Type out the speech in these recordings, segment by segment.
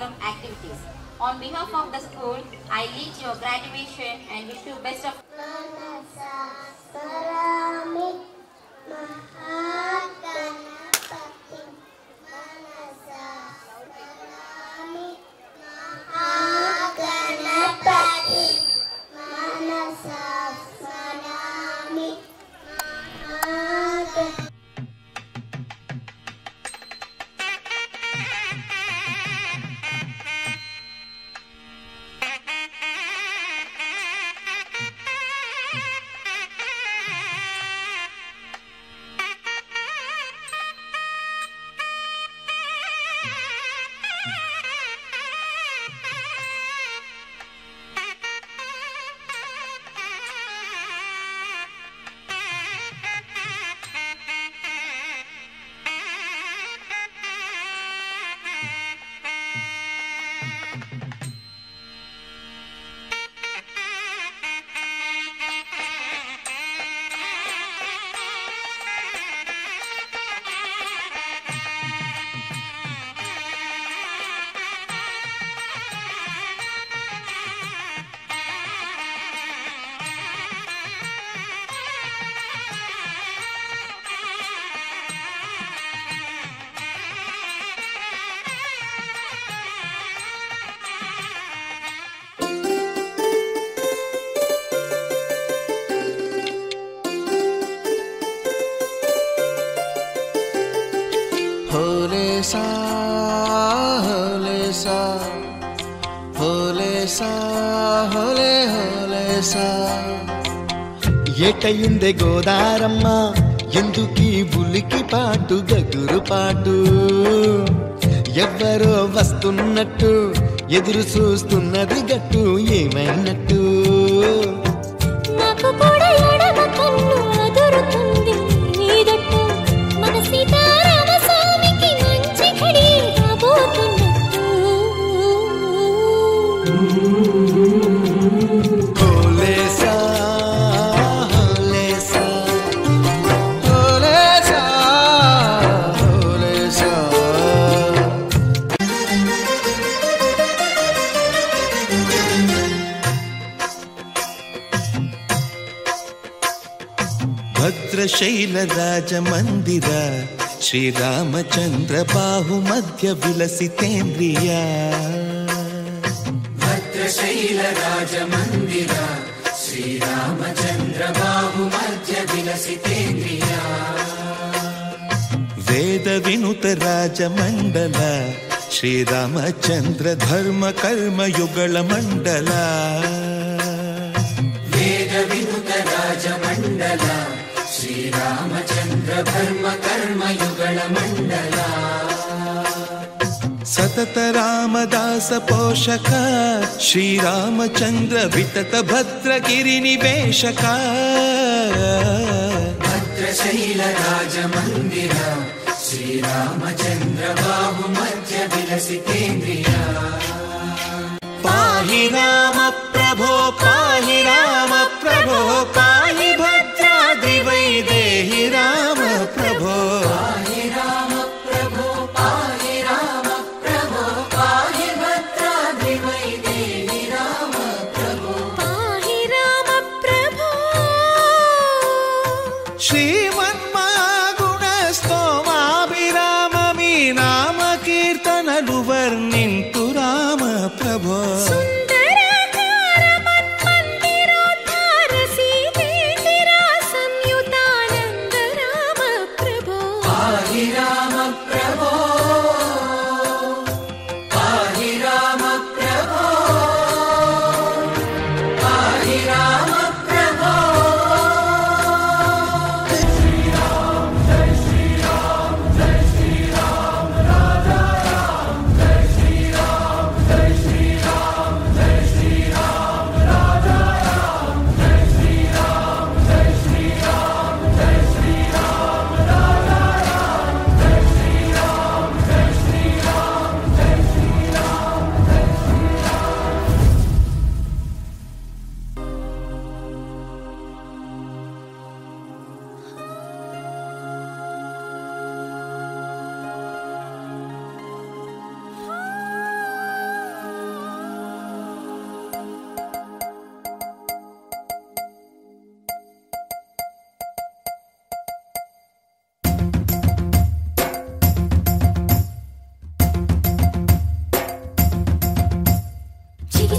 curriculum activities. On behalf of the school, I lead your graduation and wish you best of ఏటయిందే గోదారమ్మ ఎందుకీ బులికి పాటు గగురు పాటు ఎవ్వరో వస్తున్నట్టు ఎదురు చూస్తున్నది గట్టు ఏమైనట్టు నాకు కూడా ఎడమ కన్ను అదురుతుంది నీదట్టు మన సీతారామ స్వామికి మంచి ఘడి రాబోతున్నట్టు భద్రశైల రాజమందిర శ్రీరామచంద్ర బాహు మధ్య విలసితేంద్రియ భద్రశైల రాజమందిర శ్రీరామచంద్ర బాహు మధ్య విలసితేంద్రియ వేద వినుత రాజమండల శ్రీరామచంద్ర ధర్మ కర్మ యుగళ మండల వేద వినుత రాజమండల శ్రీరామచంద్ర ధర్మ కర్మ యుగళ మండల సతత రామదాస పోషక శ్రీరామచంద్ర వితత భద్రగిరి నివేశక భద్రశైల రాజమందిర శ్రీరామచంద్ర బాహు మధ్య విలసితేంద్రియ పాహి రామ ప్రభో పాహి రామ ప్రభో పాహి భద్రాద్రి వైదేహి రామ ప్రభో పాహి రామ ప్రభో పాహి రామ ప్రభో పాహి భద్రాద్రి వైదేహి రామ ప్రభో పాహి రామ ప్రభో శ్రీమన్మాగుణ స్తోమాభిరామ మీ నామ కీర్తనలు వర్ణింతు రామ ప్రభో సుందరాకార Manmatha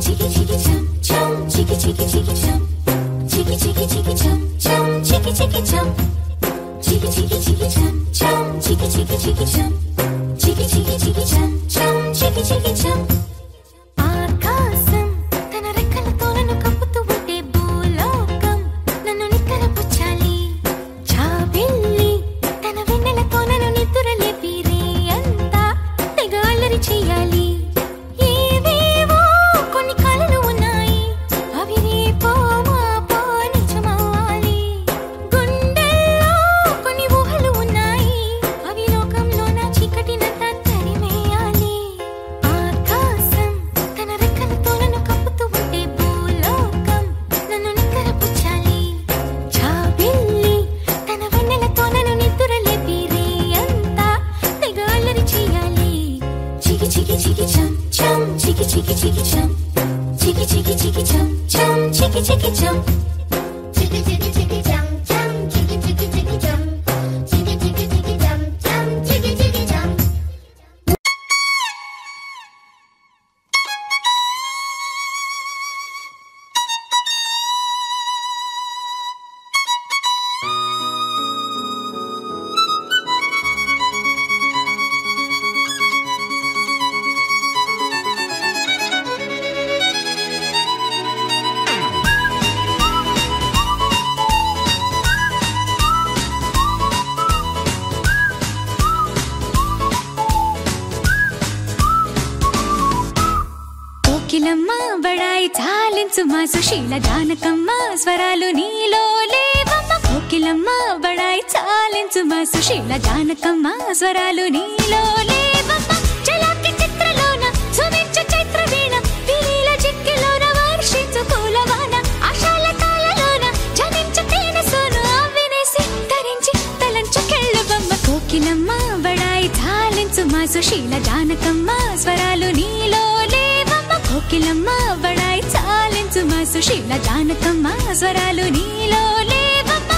chiki chiki chum chum, chiki chiki chiki chum, chiki chiki chiki chum chum, chiki chiki chum, chiki chiki chiki chum chum, chiki chiki chiki chum, chiki chiki chiki chum chum, chiki chiki chum. ఆకాశం తన రెక్కలతో నన్ను కప్పుతూ ఉంటే భూలోకం నన్ను నిక్కరపుచ్చాలి. జాబిల్లి తన వెన్నెలతో నన్ను నిద్రలేపి రేయంతా తెగ అల్లరి చెయ్యాలి. ఏవేవో కొన్ని కలలు ఉన్నాయి, అవి రేపో మాపో నిజమవ్వాలి. గుండెల్లో కొన్ని ఊహలు ఉన్నాయి, అవి లోకంలో నా చీకటినంతా తరిమేయాలి. ఆకాశం తన రెక్కలతో నన్ను కప్పుతూ ఉంటే భూలోకం నన్ను నిక్కరపుచ్చాలి. జాబిల్లి తన వెన్నెలతో నన్ను నిద్రలేపి రేయంతా తెగ అల్లరి చెయ్యాలి. చికి చికి చికి చం చం, చికి చికి చికి చం, చికి చికి చికి చం చం, చికి చికి చం. Chiki chiki chiki chum chum, chiki chiki chiki chum, chiki chiki chiki chum chum, chiki chiki chum. Kokilamma బడాయి చాలించు మా సుశీల జానకమ్మ స్వరాలు నీలో లేవమ్మ. కోకిలమ్మ బడాయి చాలించు మా సుశీల జానకమ్మ స్వరాలు నీలో లేవమ్మ. చలాకి చిత్రలోన సుమించు చైత్ర వీణ, విలీల చిక్కిలోన వర్షించు పూలవాన, ఆశాల తాళలోన జనించు తేనె సోను వినేసి తరించి తలంచు కెళ్ళబమ్మ. కోకిలమ్మ బడాయి చాలించు మా సుశీల జానకమ్మ స్వరాలు నీలో లేవమ్మ. కోకిలమ్మ బడాయి చాలించు మా సుశీల జానకమ్మ స్వరాలు నీలో లేవమ్మ.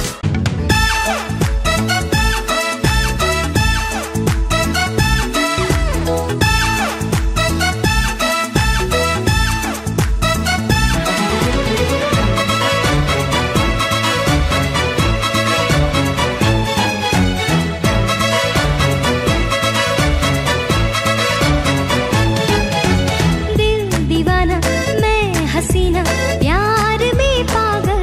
हसीना प्यार में पागल,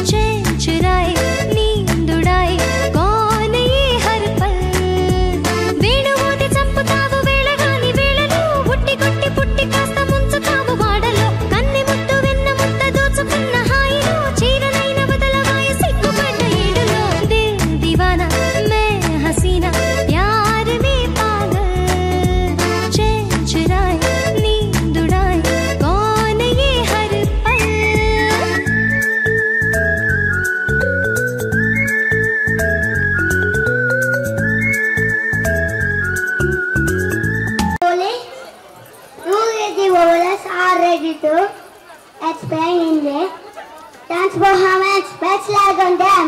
चैन चुराए नींद उड़ाए कौन ये हर पल. వేణుమోది చంపుతావు వేళగాని వేళలో, ఉట్టి కొట్టి పుట్టి కాస్త ముంచుతావు వాడలో. కన్నె ముట్టు వెన్న ముద్ద దోచుకున్న హాయిలో, చీరనైన బదలవాయ సిగ్గుపడ్డ ఏడులో. దిల్ దివానా మే హసీనా ప్యార్ మే పాగల్, చైన్ చురాए नींद उड़ाए कौन ये हर पल. The bowlers are ready to explain in the dance performance. Let's lag on them.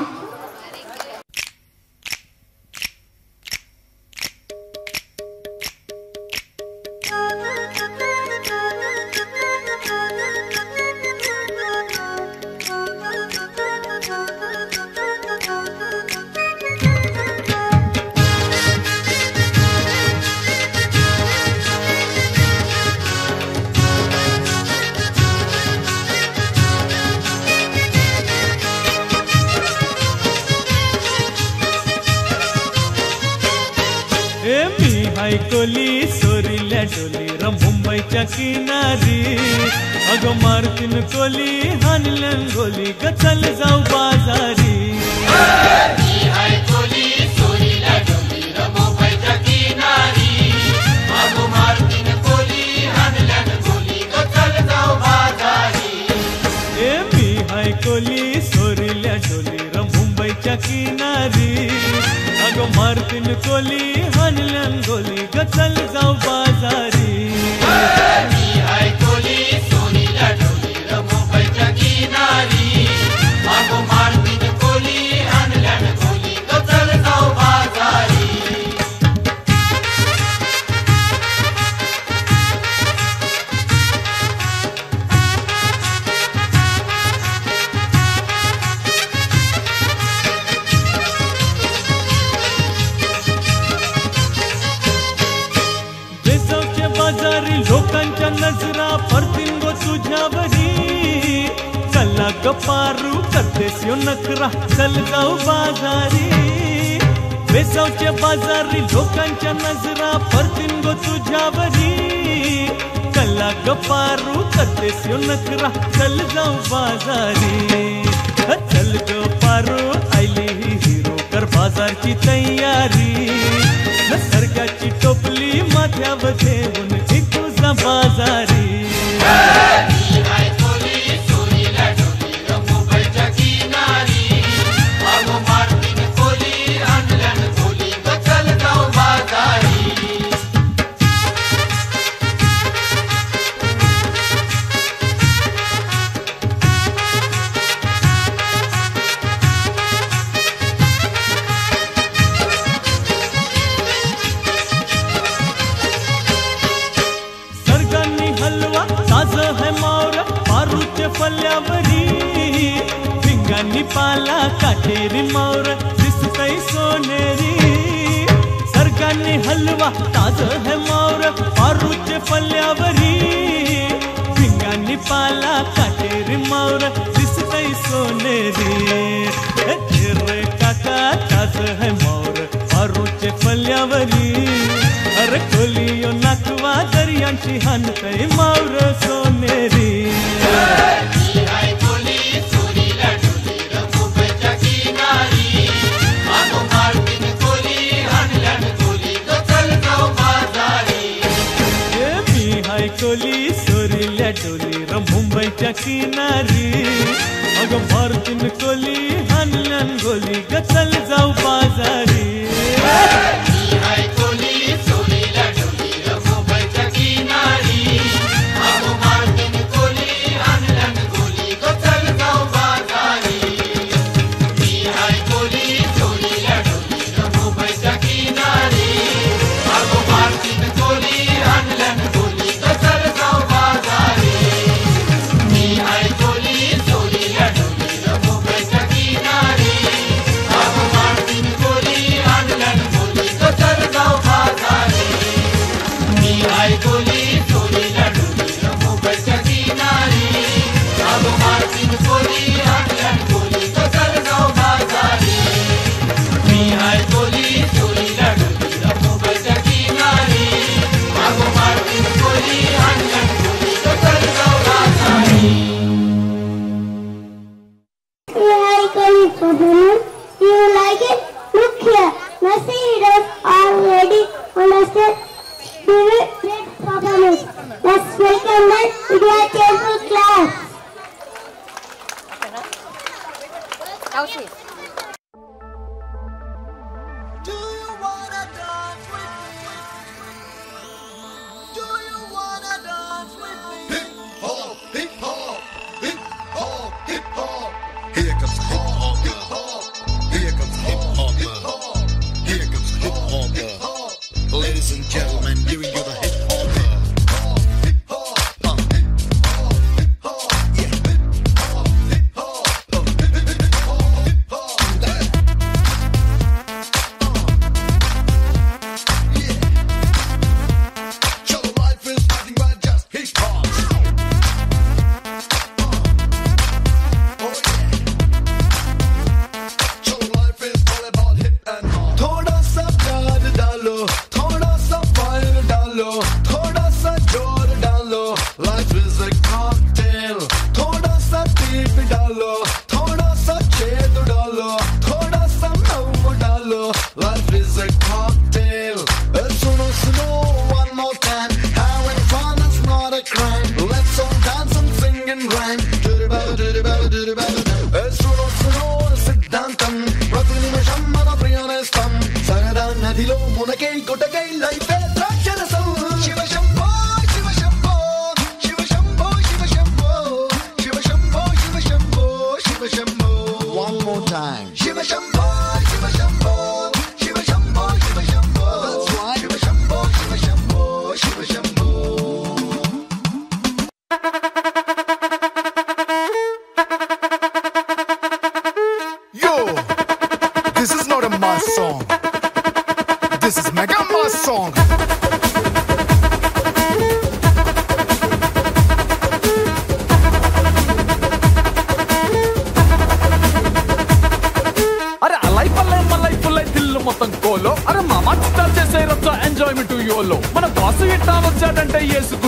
Koli सोरील्या डोली र मुंबईच्या किनारी, अगं मारतीन कोली हानलन गोली ग चल जाऊ बाजारी. कोली सोरील्या डोली र मुंबईच्या किनारी, अगं मारतीन कोली हानलन गोली ग चल जाऊ बाजारी. कोली सोरील्या डोली र मुंबईच्या किनारी, अगं मारतीन कोली हानलन गोली ग चल जाऊ बाजारी. बाजारी लोकांच्या नजरा परतीन गो तुझ्यावरी चला गपारू करतेस यो नखरा चल जाऊ बाजारी बेसावच्या बाजारी लोकांच्या नजरा परतीन गो तुझ्यावरी चला गपारू करतेस यो नखरा चल जाऊ बाजारी चल गपारू आयली ही हिरो कर बाजारची तयारी सरकारची टोपली माथ्यावर ठेवून तुझा बाजारी फल्यावरी भिंगांनी पाला काठेरी मावर दिसतई सोनेरी सरकारने हलवा ताज है मावर पारूचे फल्यावरी भिंगांनी पाला काठेरी मावर दिसतई सोनेरी रे काका ताज है मावर पारूचे फल्यावरी अरे खोलियो नाकवा दर्यांची हनतई मावर सोनेरी कोली सोरील्या डोली र मुंबईच्या किनारी मग मारतीन कोली हानल्यान गोली ग चल जाऊ बाजारी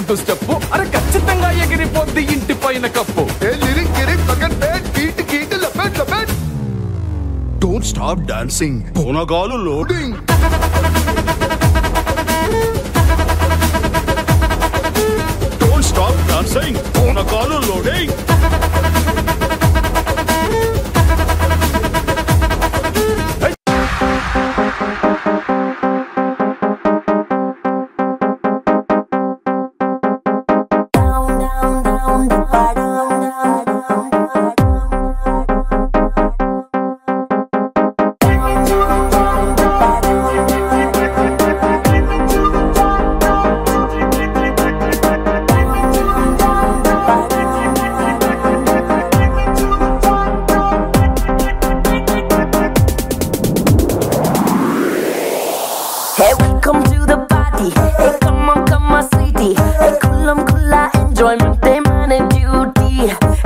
ముందు స్టెప్పు అరే ఖచ్చితంగా ఎగిరిపోద్ది ఇంటి పైన కప్పు డోంట్ స్టాప్ డాన్సింగ్ పూనగాలు లోడింగ్ డోంట్ స్టాప్ డాన్సింగ్ పూనగాలు loading Hey, welcome to the party. Hey, come on, sweetie. Hey, kulla enjoyment, they man and duty.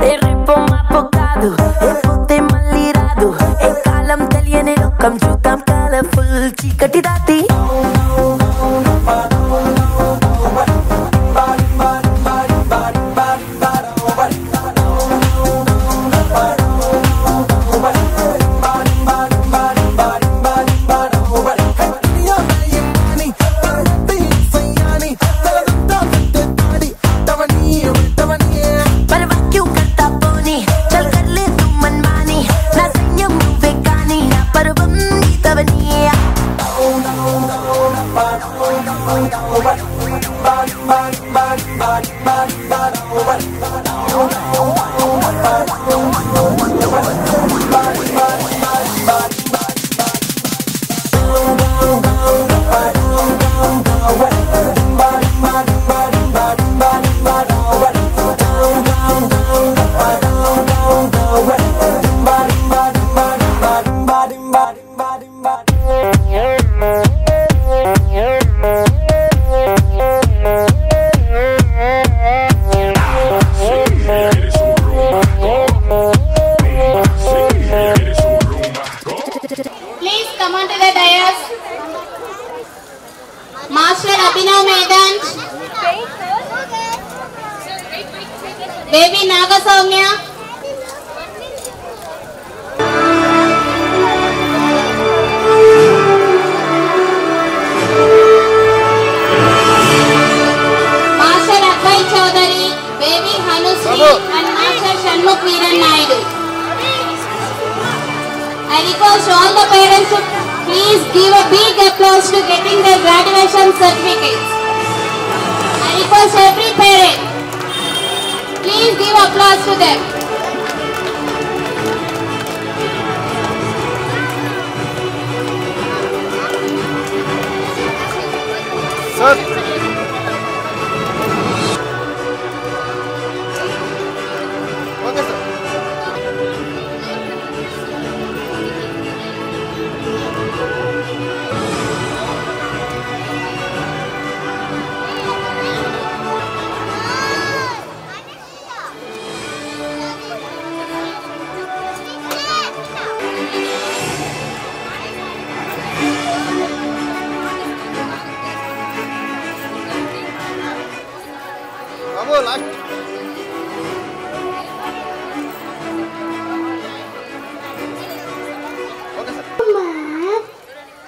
Hey, ripo mapokadu. Hey, pote malliradu. Hey, kalam teliyane lokam chudam colorful chikati dati. Please come on to the dais. Master Abhinav Medan, Baby Naga Soumya, Master Akhay Chaudhary, Baby Hanusri and Master Shanmukh Veeran Naidu. I request all the parents to please give a big applause to getting their graduation certificates. I request every parent, please give applause to them. Sir.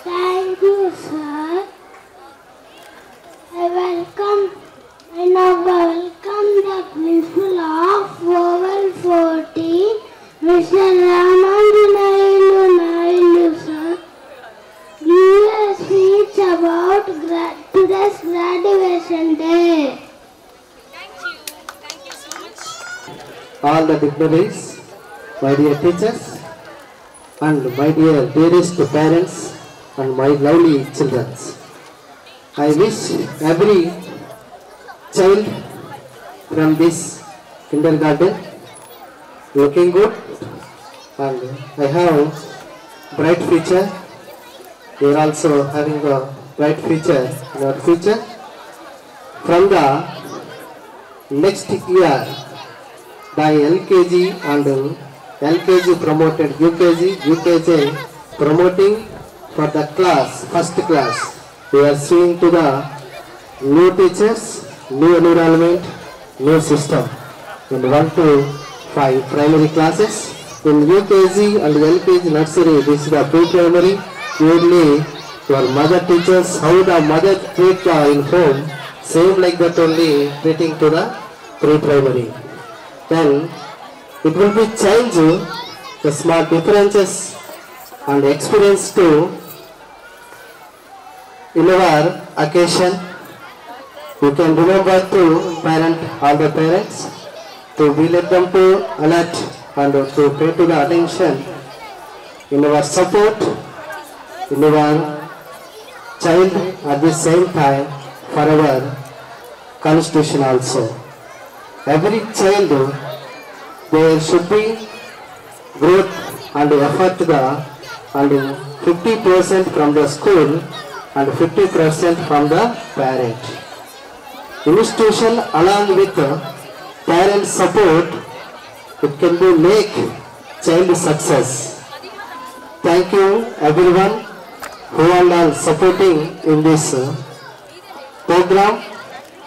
Thank you, sir. I now welcome the principal of Oval 14, Mr. Ramanjanailu Naidu, sir. Give a speech about today's graduation day. All the dignitaries, my dear teachers, and my dearest parents, and my lovely children. I wish every child from this kindergarten looking good, and I have bright future. You are also having a bright future in your future. From the next year, the LKG and LKG promoted UKG promoting for the class, first class. We are seeing to the new teachers new environment, new system. In 1 to 5 primary classes, in UKG and LKG nursery, this is the pre-primary. Purely your mother teaches how the mother treat in home, same like that only treating to the pre-primary. Then it will be change the small differences and experience to in our occasion. You can remember to parent all the parents to be let them to alert and to pay to the attention in our support in our child at the same time for our constitution also. Every child there should be growth and effort to the and 50% from the school and 50% from the parent. Institution along with parent support, it can be make child success. Thank you everyone who are supporting in this program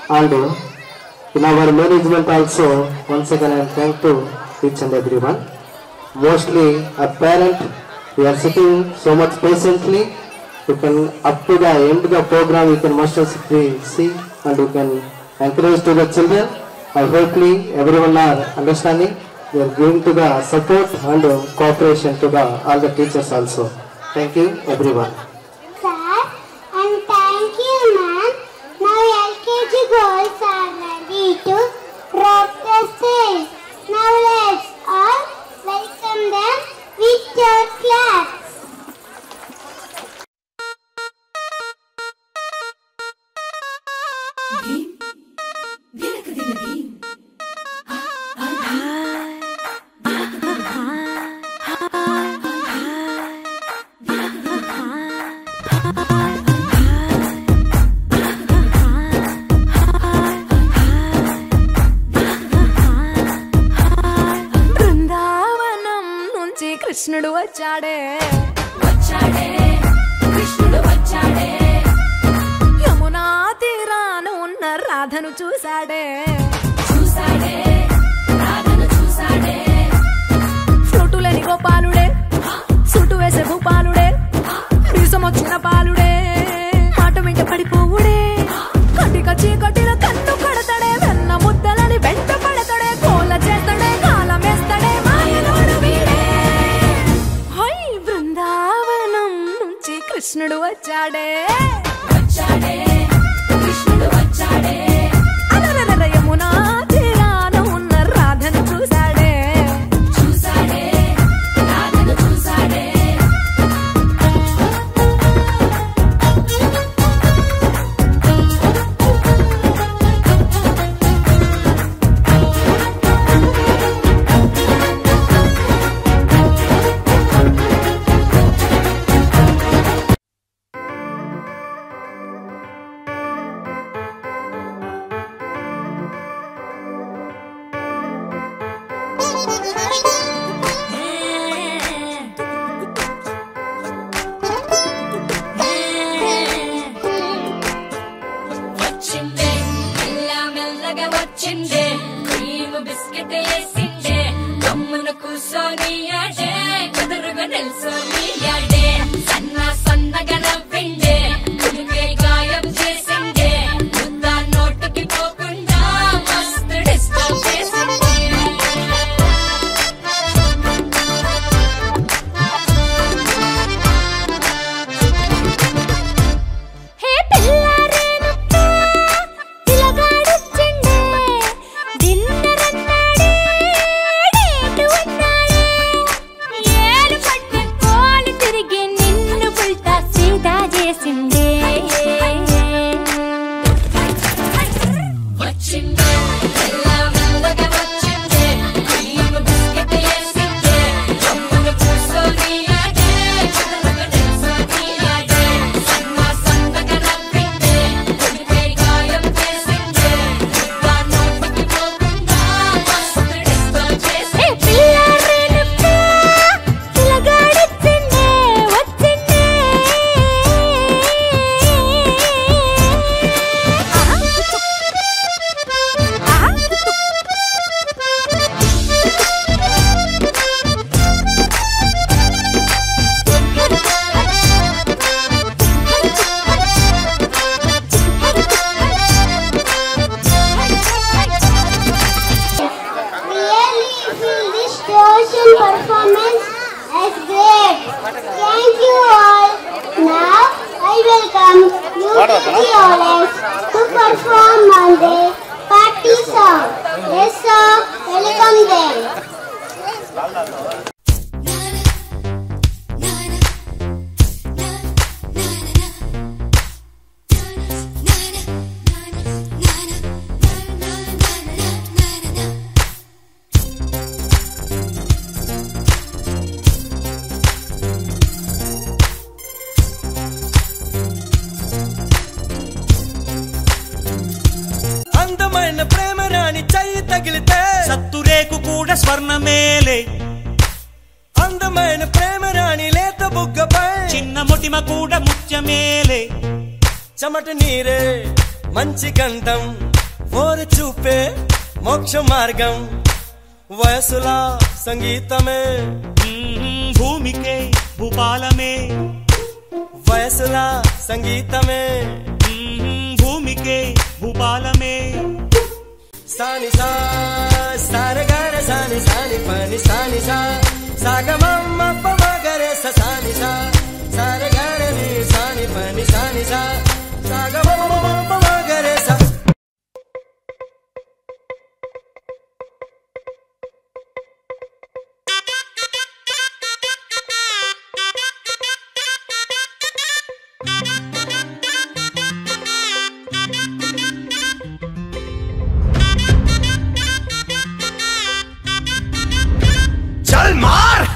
and in our management also. Once again I am thankful to each and everyone. Mostly a parent, we are sitting so much patiently. You can up to the end of the program you can must see and you can encourage to the children. I hopefully everyone are understanding. We are giving to the support and cooperation to the all the teachers also. Thank you everyone. Sir, and thank you, ma'am. Now LKG girls are ready to rock the stage. Now let's all welcome them with your claps. Brindavanam నుంచి కృష్ణుడు వచ్చాడే వచ్చాడే కృష్ణుడు వచ్చాడే యమునా తీరాన ఉన్న రాధను చూశాడే చూశాడే రాధను చూశాడే ఫ్లూటులేని గోపాలుడే సుటు వేసే భూపాలుడే వీసమొచ్చిన పాలుడే మాట వెంట పడిపోవుడే కటిక చీకటిలో కన్ను కడతాడే వెన్న ముద్దలని వెంట పడతాడే కోల చేస్తాడే కాలం వేస్తాడే మాయలోడు వీడే హై బృందావనం నుంచి కృష్ణుడు వచ్చాడే వచ్చాడే కృష్ణుడు వచ్చాడే అలరల యమునా తీరాన ఉన్న రాధను చూశాడే చూశాడే రాధను చూశాడే వచ్చిందే మెల్ల మెల్లగా వచ్చిందే క్రీమ్ బిస్కెట్ వేసిందే గమ్మున కూసోని ఆడే కుదురుగా నిల్సోని ఆడే సన్న సన్నగా నవ్విందే కుడికే గాయం చేసిందే ముద్ద నోటుకి పోకుండా మస్తు డిస్టర్బ్ చేసిందే హే పిల్లారేనుక్క పిలగాడొచ్చిండే డిన్నర్ అన్నాడే డేటు అన్నాడే ఏలు పట్టు కోలు తిరిగి నిన్ను పుల్టా సీదా చేసిందే వచ్చిందే మెల్ల మెల్లగా వచ్చిందే క్రీమ్ బిస్కెట్ వేసిందే గమ్మున కూసోని ఆడే కుదురుగా నిల్సోని ఆడే సన్న సన్నగా నవ్విందే కుడికే గాయం చేసిందే ముద్ద నోటికి పోకుండా మస్తు డిస్టర్బ్ చేసిందే పిల్లారేనుక్క పిలగాడొచ్చిండే వచ్చిండే రాణి చెయ్యి తగిలితే సత్తురేకు కూడా స్వర్ణమేలే అందమైన ప్రేమ రాణి లేత బుగ్గపై చిన్న మొటిమ కూడా ముత్యమేలే చెమట నీరే మంచి కంఠం ఓరు చూపే మోక్ష మార్గం వయసులా సంగీతమే భూమికే భూపాలమే వయసులా సంగీతమే భూమికే భూపాలమే సాని సా సారగార సాని సాని పని సాని సా సాగమమ్మ పమగరే సాని సా సారగార ని సాని పని సాని సా సాగమమ్మ పమగరే సా चल मार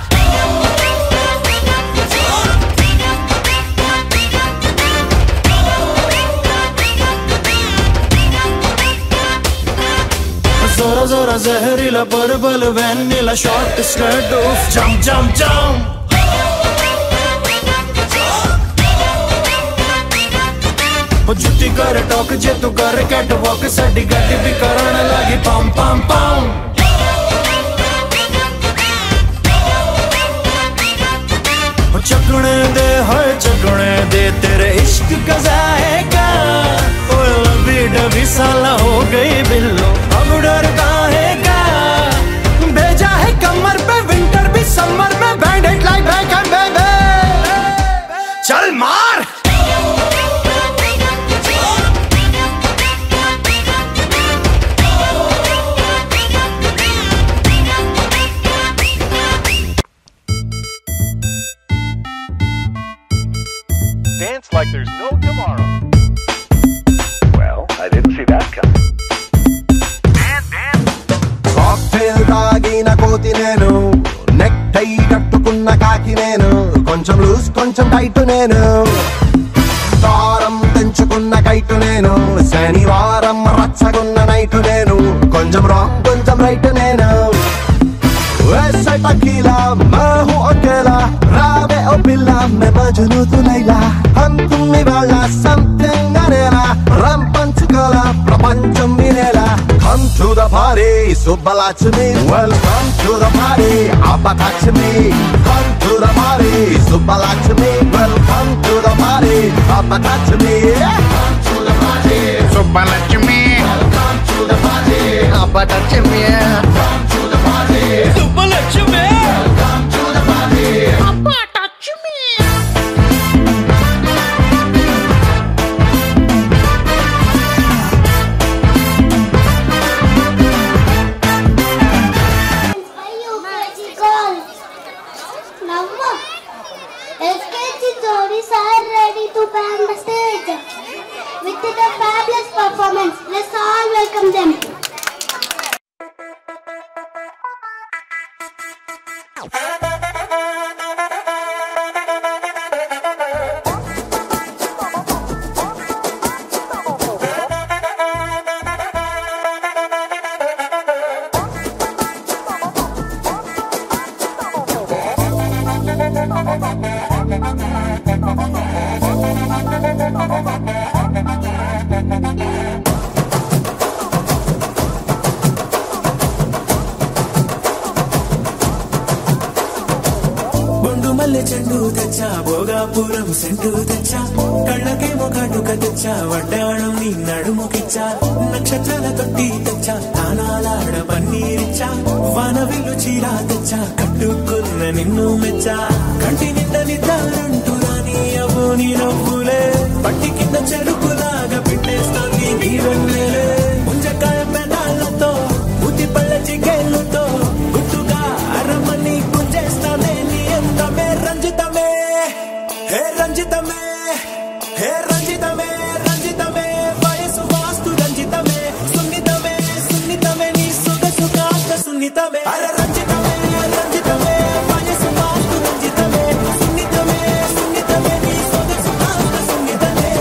जोरा जोरा जहरीला purple vanilla short skirt jump jump jump जुटी कर टॉक जे तू कर कैट वॉक साडी गड्डी भी करन लगी पम पम पम चकने दे हाय चकने दे तेरे इश्क का जाएगा ओए लबी डबी साला हो गई बिल्लो अब डर काहेगा भेजा है कमर पे विंटर भी समर में बैंडेड लाइक बैक एंड बेबी चल मार Dance like there's no tomorrow. Well, I didn't see that coming. Cocktail తాగిన కోతి నేను నెక్ టై కట్టుకున్న కాకి నేను కొంచెం లూజ్ కొంచెం టైట్ నేను దారం తెంచుకున్న కైటు నేను శనివారం రచ్చగున్న నైటు నేను కొంచెం రాంగ్ కొంచెం రైట్ నేను वैसे टकीला मैं हूँ अकेला रावे ओ बिल्ला मैं मजनू तू लैला हम तुम वाला something Arera rum Panchkula Prapancham विनेला come to the party Subbalaxmi welcome to the party Abba touch me come to the party Subbalaxmi welcome to the party Abba touch me come to the party Subbalaxmi welcome to the party Abba touch me come to the party Subbalaxmi welcome to the party Abba touch me SKG Joris are ready to bang the stage with the fabulous performance. Let's all welcome them. చెండు తెచ్చా Bhogapuram scent తెచ్చా కళ్ళకేమో కాటుక తెచ్చా వడ్డాణం నీ నడుముకిచ్చా నక్షత్రాల తొట్టి తెచ్చా తానాలాడ పన్నీరిచ్చా వానవిల్లు చీరా తెచ్చా కట్టుకున్న నిన్ను మెచ్చా కంటి నిండా నిద్దారంటూ రాని అవ్వు నీ నవ్వులే పట్టి కింద చెరుకులాగా పెట్టేస్తాంది నీ వెన్నెలే ముంజకాయ పెదాలతో బుద్ధి పళ్ళ చికెళ్ళతో గుట్టుగా అరమని గుంజేస్తానే నీ అందమే రంజితమే హే రంజితమే హే రంజితమే రంజితమే వయసు వాస్తు రంజితమే సున్నితమే సున్నితమే నీ సొగసు కాస్త సున్నితమే అరే రంజితమే రంజితమే వయసు వాస్తు రంజితమే సున్నితమే సున్నితమే నీ సొగసు కాస్త సున్నితమే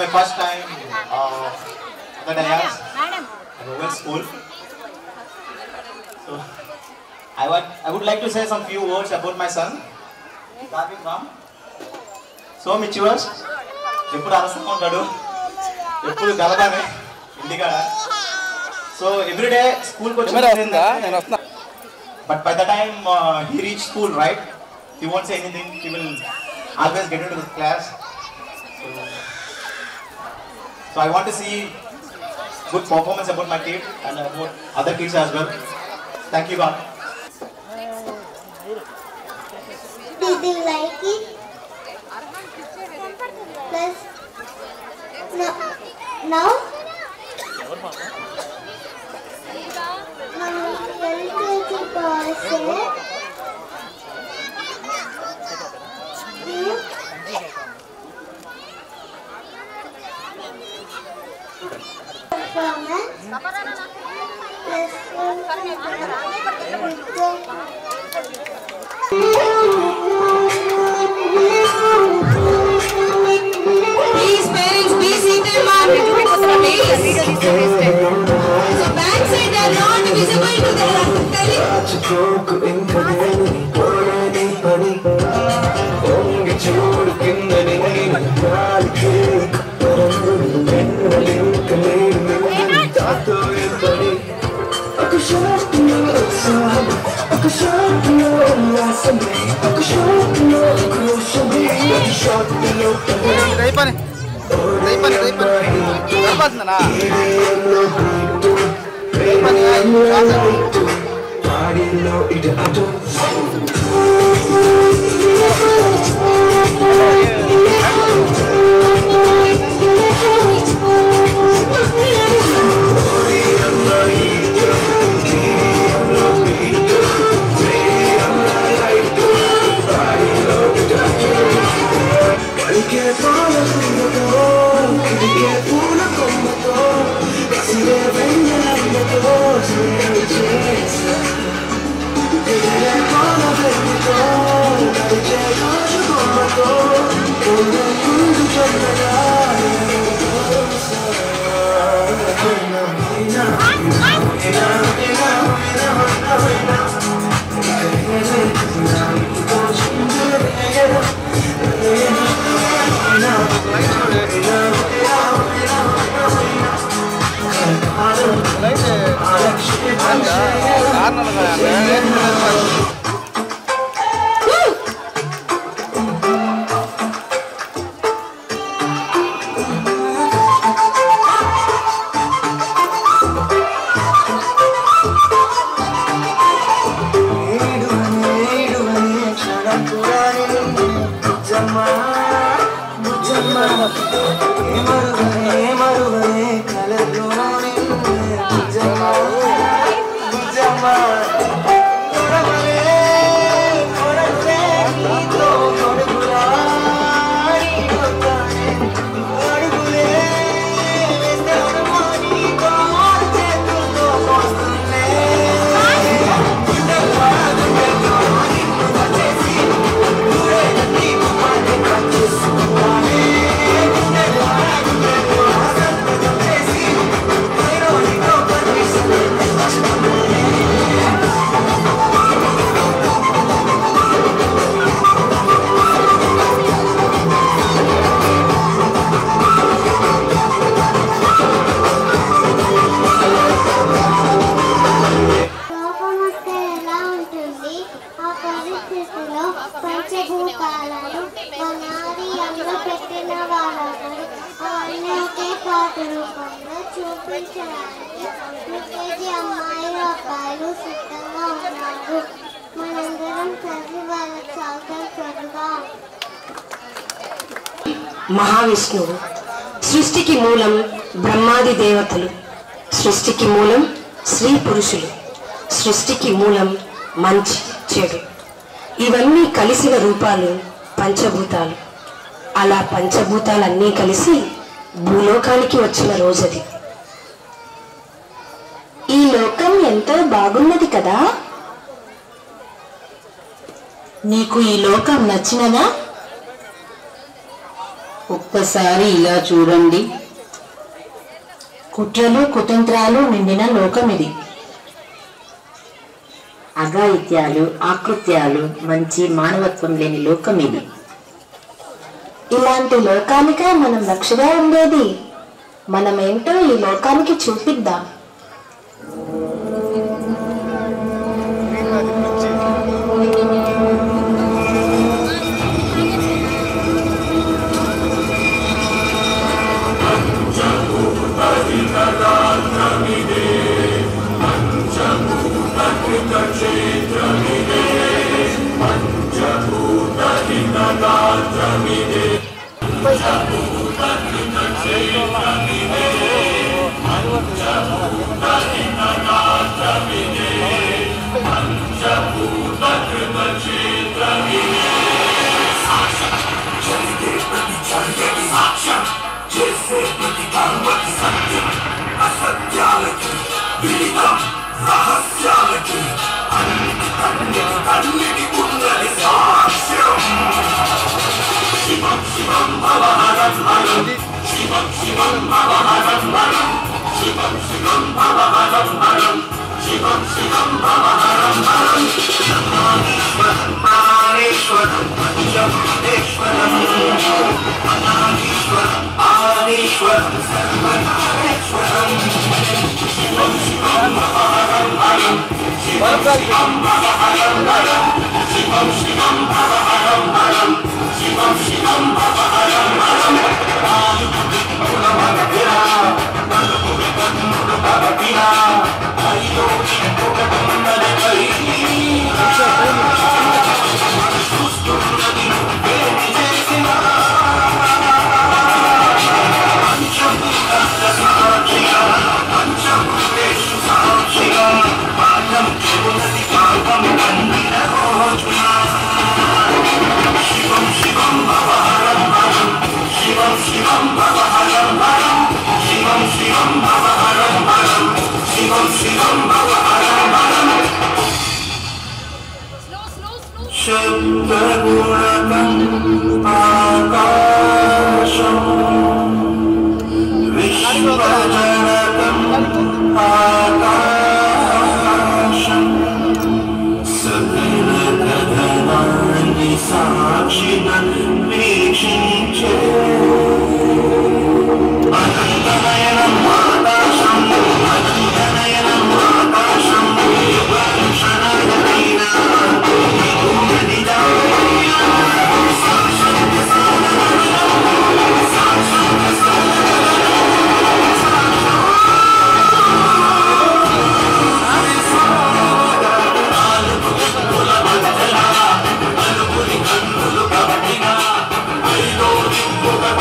the first time that I asked Rowan School. So I would like to say some few words about my son. Starting from so mature, ఎప్పుడు అరసంగా ఉంటాడు, ఎప్పుడు గలగానే ఇంటికాడ. సో ఎవ్రీడే స్కూల్కి వచ్చి but by the time he reach school, right, he won't say anything, he will always get into the class. So I want to see good performance about my kid and about other kids as well. Thank you, God. Did you like it? Plus, now LKG boys Please, parents, be seated, ma'am. Please. So back side are not visible to the మహావిష్ణువు సృష్టికి మూలం బ్రహ్మాది దేవతలు, సృష్టికి మూలం స్త్రీ పురుషులు, సృష్టికి మూలం మంచి చెడు, ఇవన్నీ కలిసిన రూపాలు పంచభూతాలు. అలా పంచభూతాలన్నీ కలిసి భూలోకానికి వచ్చిన రోజది. ఈ లోకం ఎంతో బాగున్నది కదా. నీకు ఈ లోకం నచ్చినదా? ఒక్క ఒక్కసారి ఇలా చూడండి. కుట్రలు కుతంత్రాలు నిండిన లోకం ఇది. అఘాయిత్యాలు ఆకృత్యాలు మంచి మానవత్వం లేని లోకం ఇది. ఇలాంటి లోకానికే మనం లక్ష్యగా ఉండేది. మనమేంటో ఈ లోకానికి చూపిద్దాం.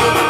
Go,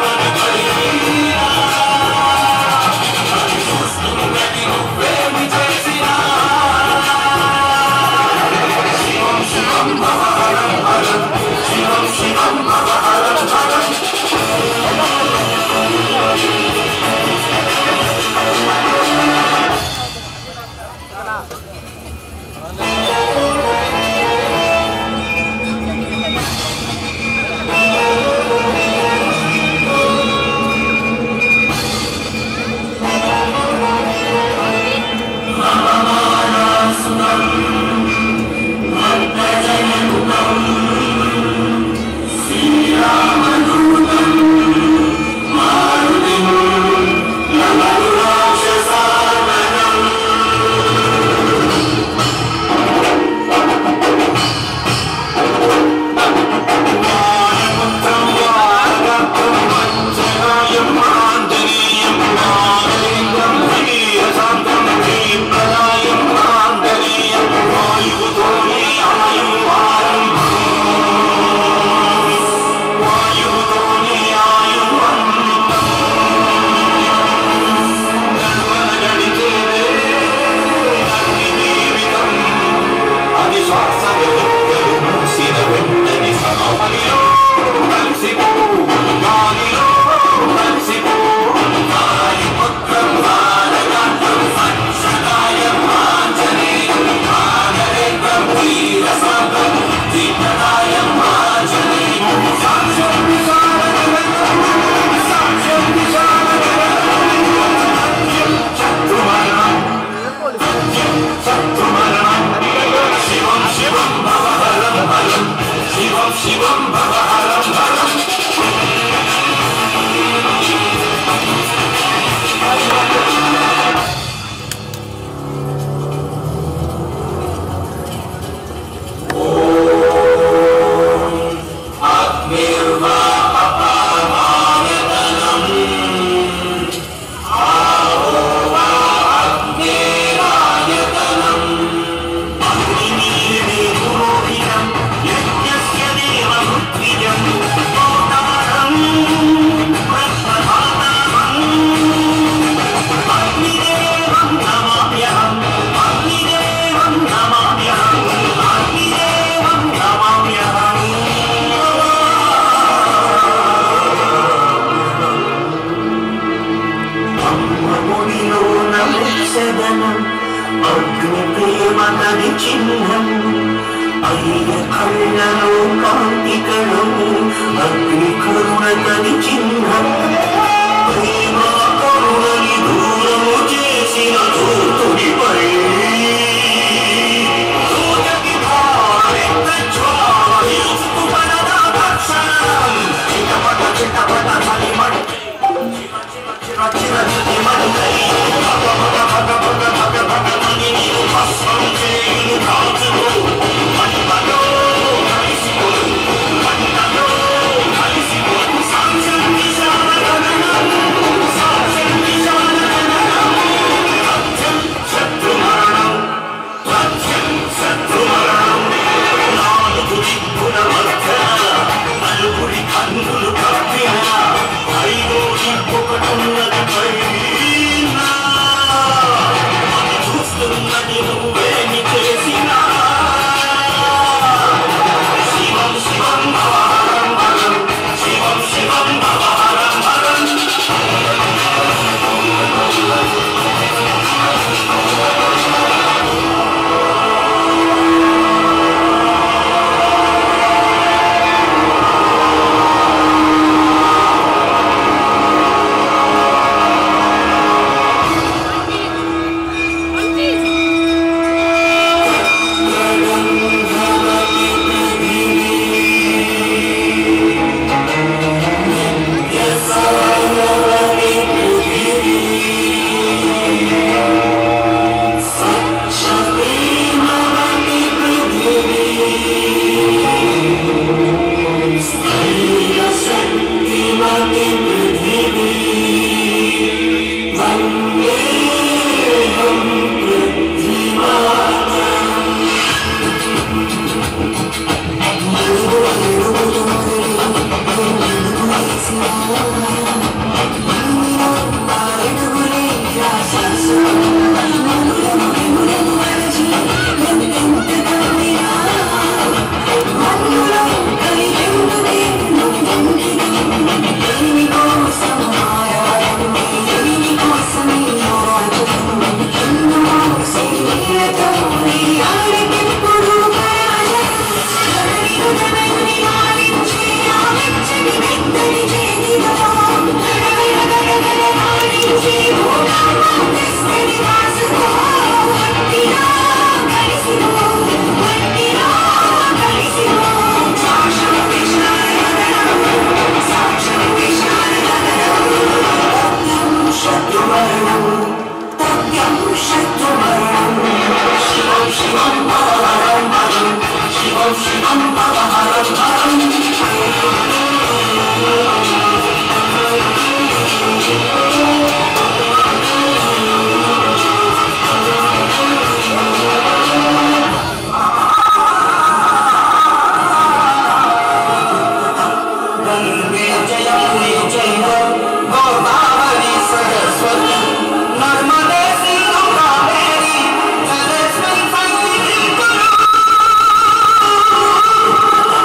కళ్ళలో కాంతికణం అగ్ని కరుణకని చిహ్నం ప్రేమ కరుణని దూరము చేసిన దూతుడిపై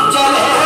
चले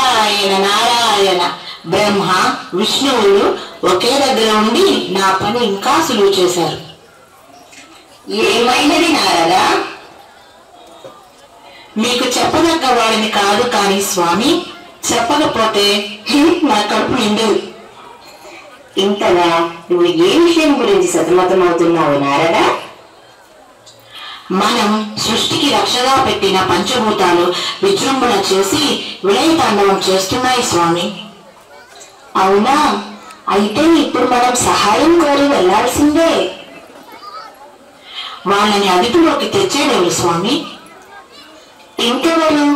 నారాయణ నారాయణ. బ్రహ్మ విష్ణువులు ఒకే దగ్గర ఉండి నా పని ఇంకా సులువు చేశారు. ఏమైనది నారదా? మీకు చెప్పదగ్గ వాడిని కాదు కానీ స్వామి, చెప్పకపోతే నా కడుపు నిండదు. ఇంతగా నువ్వు ఏ విషయం గురించి సతమతమవుతున్నావు నారదా? మనం సృష్టికి రక్షగా పెట్టిన పంచభూతాలు విజృంభణ చేసి విలయ తాండవం చేస్తున్నాయి స్వామి. అవునా? అయితే ఇప్పుడు మనం సహాయం కోరి వెళ్లాల్సిందే. వాళ్ళని అదుపులోకి తెచ్చేదేవుడు స్వామి. ఇంకెవరు?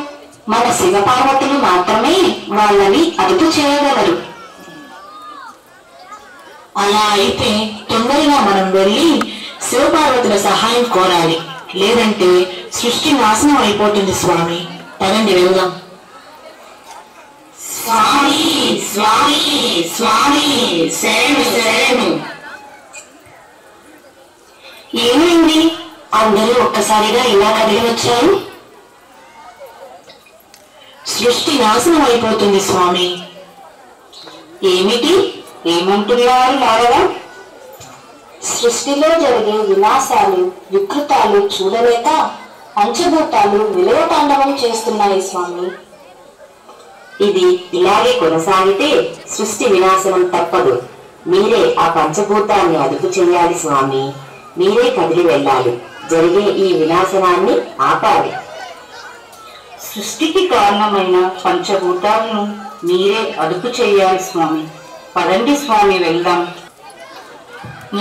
మన శివపార్వతులు మాత్రమే వాళ్ళని అదుపు చేయగలరు. అలా అయితే తొందరగా మనం వెళ్ళి శివపార్వతుల సహాయం కోరాలి, లేదంటే సృష్టి నాశనం అయిపోతుంది స్వామి. పదండి వెళ్దాం. స్వామి స్వామి స్వామి శరణు శరణు. ఏమైంది? అందరూ ఒక్కసారిగా ఇలా కదిలి వచ్చారు. సృష్టి నాశనం అయిపోతుంది స్వామి. ఏమిటి? ఏమంటున్నారు నారదా? సృష్టిలో జరిగే వినాశాలు వికృతాలు చూడలేక పంచభూతాలు విలయ తాండవం చేస్తున్నాయి స్వామి. ఇది ఇలాగే కొనసాగితే సృష్టి వినాశనం తప్పదు. మీరే ఆ పంచభూతాన్ని అదుపు చేయాలి స్వామి. మీరే కదిలి వెళ్ళాలి. జరిగే ఈ వినాశనాన్ని ఆపాలి. సృష్టికి కారణమైన పంచభూతాలను మీరే అదుపు చేయాలి స్వామి. పదండి స్వామి వెళ్దాం.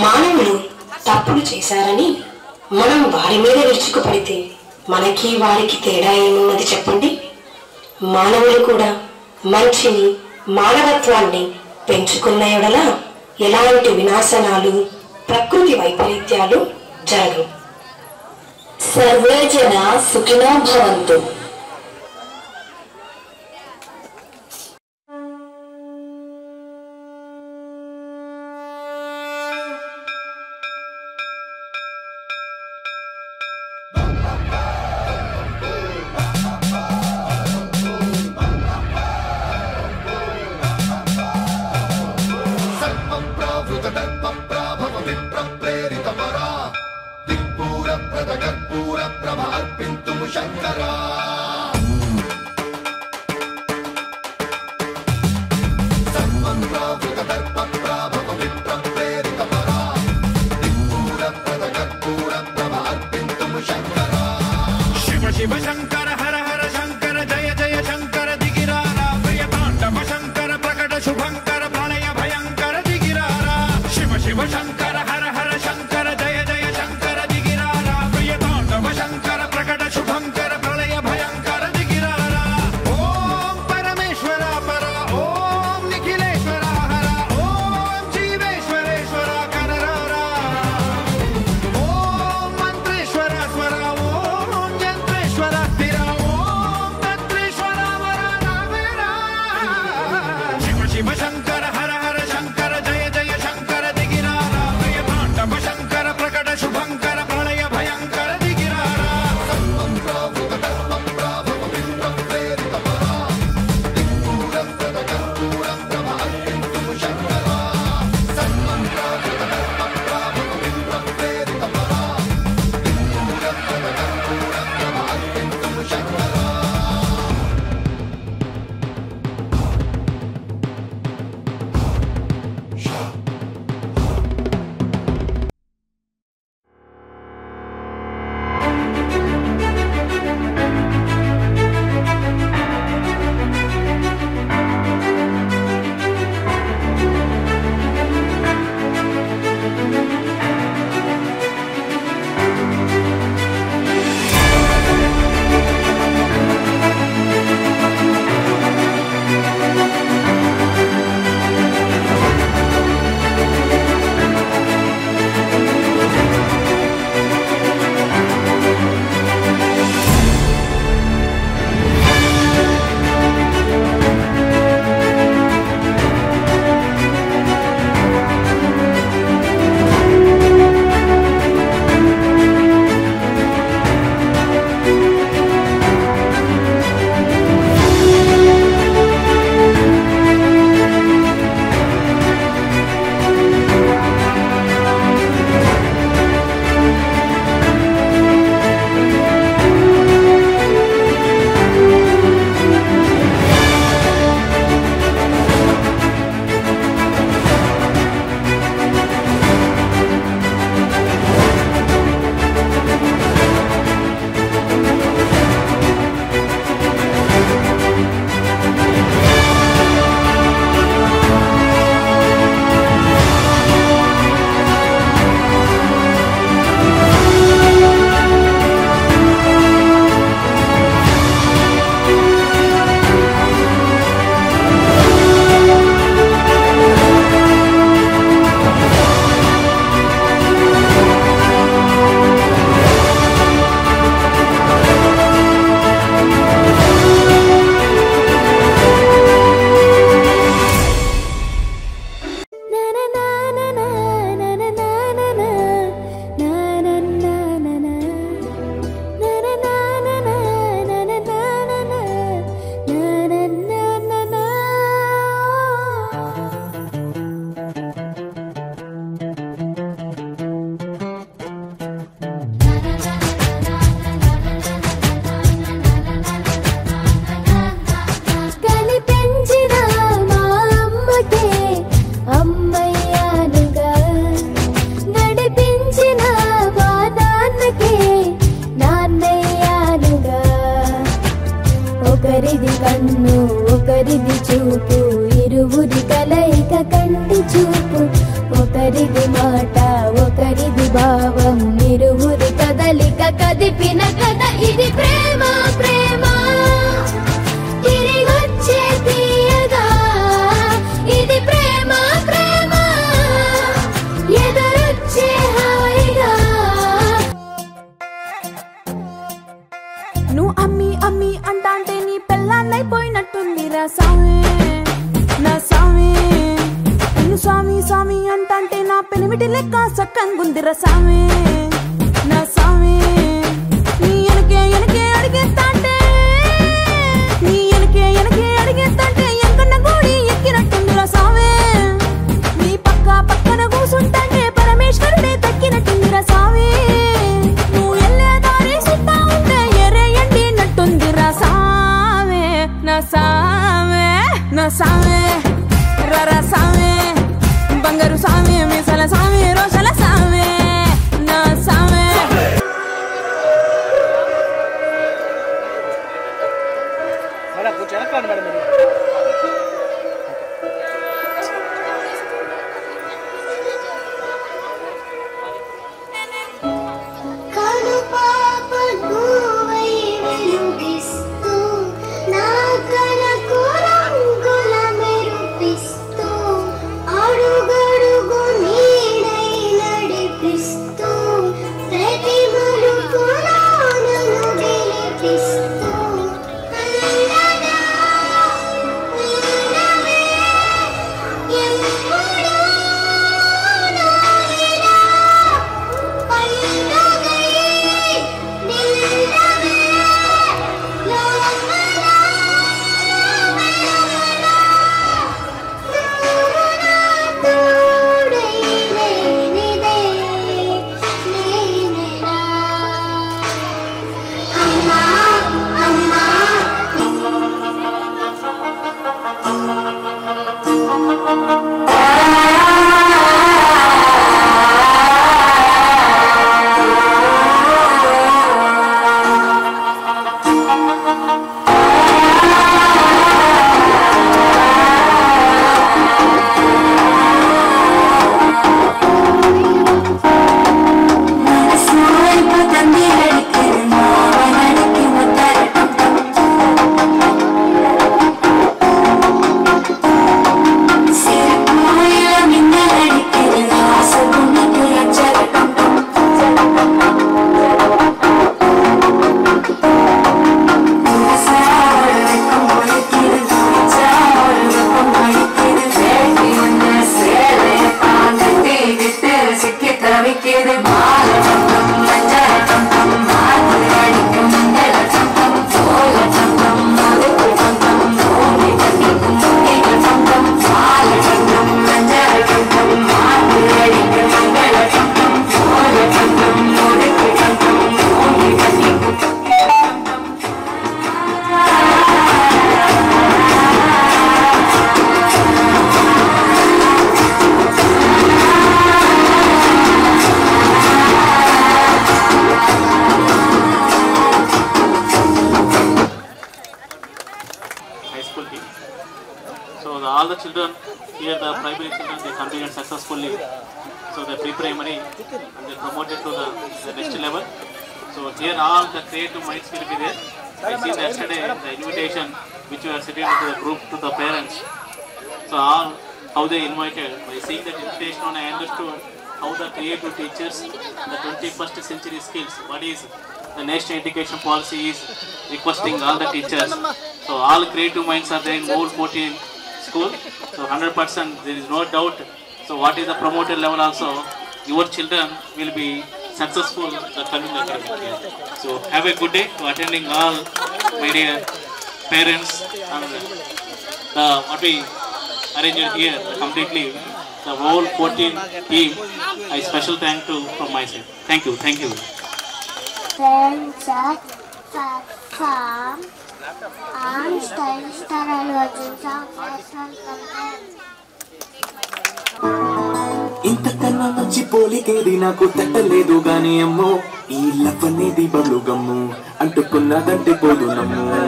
మానవులు తప్పులు చేశారని మనం వారి మీద విరుచుకుపడితే మనకి వారికి తేడా ఏమున్నది చెప్పండి? మానవులు కూడా మంచిని మానవత్వాన్ని పెంచుకున్న ఎడల ఎలాంటి వినాశనాలు ప్రకృతి వైపరీత్యాలు జరగవు. సర్వే జన సుఖినో భవంతు. शिव शंकर हर हर शंकर जय जय शंकर दिगिरारा प्रिय तांडव शंकर प्रकट शुभंकर प्रलय भयंकर दिगिरारा शिव शिव शंकर हर हर शंकर जय जय शंकर दिगिरारा प्रिय तांडव शंकर प्रकट शुभंकर प्रलय भयंकर ఒకరిది చూపు ఇరువురి కలయిక కంటి చూపు ఒకరిది మాట ఒకరిది భావం ఇరువురి కదలిక కదిపిన కథ ఇది ప్రేమ ప్రేమ తిరిగొచ్చే తీయగా ఇది ప్రేమ ప్రేమ ఎదురొచ్చే హాయిగా నువ్వు అమ్మి అమ్మి అంటాంటే నీ పెళ్ళాన్నైపోయినట్టుంది రా సామి నా సామి నిన్ను స్వామి స్వామి అంటాంటే నా పెనిమిటి లెక్క సక్కంగుందిరా సామి నా సామి నీ ఎనకే ఎనకే అడిగేస్తాంటే నీ ఎనకే ఎనకే అడిగేస్తాంటే ఎంకన్న గూడి ఎక్కినట్టుందిరా సామి నీ పక్క పక్కన కూసుంటాంటే పరమేశ్వరుడే తక్కినట్టుందిరా సామి నువ్వు ఎల్లే దారి సిద్ధా ఉంటే ఎరే ఎండినట్టుందిరా సామి నా సామి నా సామి రరా సామి బంగారు సామి మీసల సామి రోషల సామి నా సామి కను పాప నువ్వై వెలుగిస్తూ నా కలకు రంగుల మెరుపిస్తూ అడుగడుగు నీడై నడిపిస్తూ ప్రతి మలుపులో నన్ను గెలిపిస్తూ అండగా నీడవే ఎప్పుడూ నావిలా పండగై నిన్నవే లోపల వెలువలా తోడై లేనిదే నేనేనా అమ్మా అమ్మా all the children here, the primary children, they completed successfully. So the pre-primary and they promoted to the next level. So here all the creative minds will be there. I see yesterday the invitation which we are sending to the group to the parents. So all how they invited. By seeing that invitation, I understood how the creative teachers, the 21st century skills, what is the national education policy is requesting all the teachers. So all creative minds are there in Old 14 school. So 100% there is no doubt. So what is the promoted level also, your children will be successful the coming academic year. So have a good day to attending all my dear parents and what we arranged here completely. The whole 14 team, I special thank to from myself. Thank you, thank you. Friends are farm and star versions of national content. ఇంతకన్నా మంచి పోలికేది నాకు తట్టలేదు గాని అమ్మో ఈ love అనేది బలుగమ్ము అంటుకున్నదంటే పోదు నమ్ము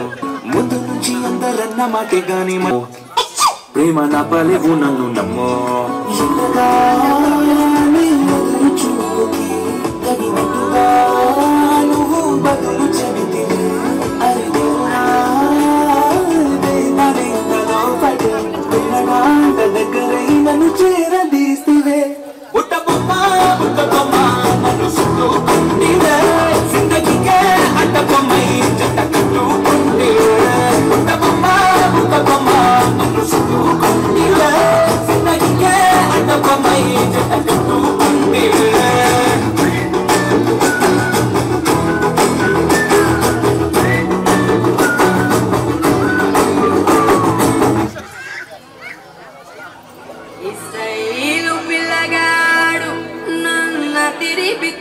ముందు నుంచి అందరన్న మాటే గాని ప్రేమ నా పలేవు నన్ను నమ్మో నువ్వు బదులు చెబితే దగ్గరై నన్ను చేరదీస్తే బుట్ట బొమ్మ మనసులో కుండివే జిందగీకే అడ్డ బొమ్మై జంట కట్టుకుంటివే బుట్ట బొమ్మ మనసులో కుండివే జిందగీకే అడ్డ బొమ్మై జంట కట్టుకుంటివే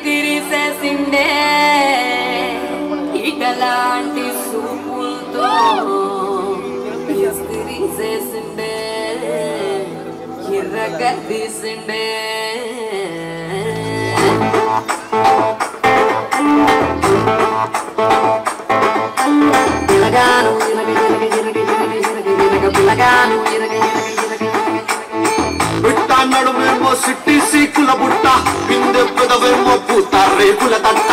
తిరిసేసిండే ఇటలాంటి సూపులతో తిరిసేసిండే ఎర్రగా తీసిండే పిల్లగాను పిల్లగాను బిట్టా నడుమేమో సిట్టి సీకుల బుట్ట బిందె పెదవేమో పూత రేకుల దంట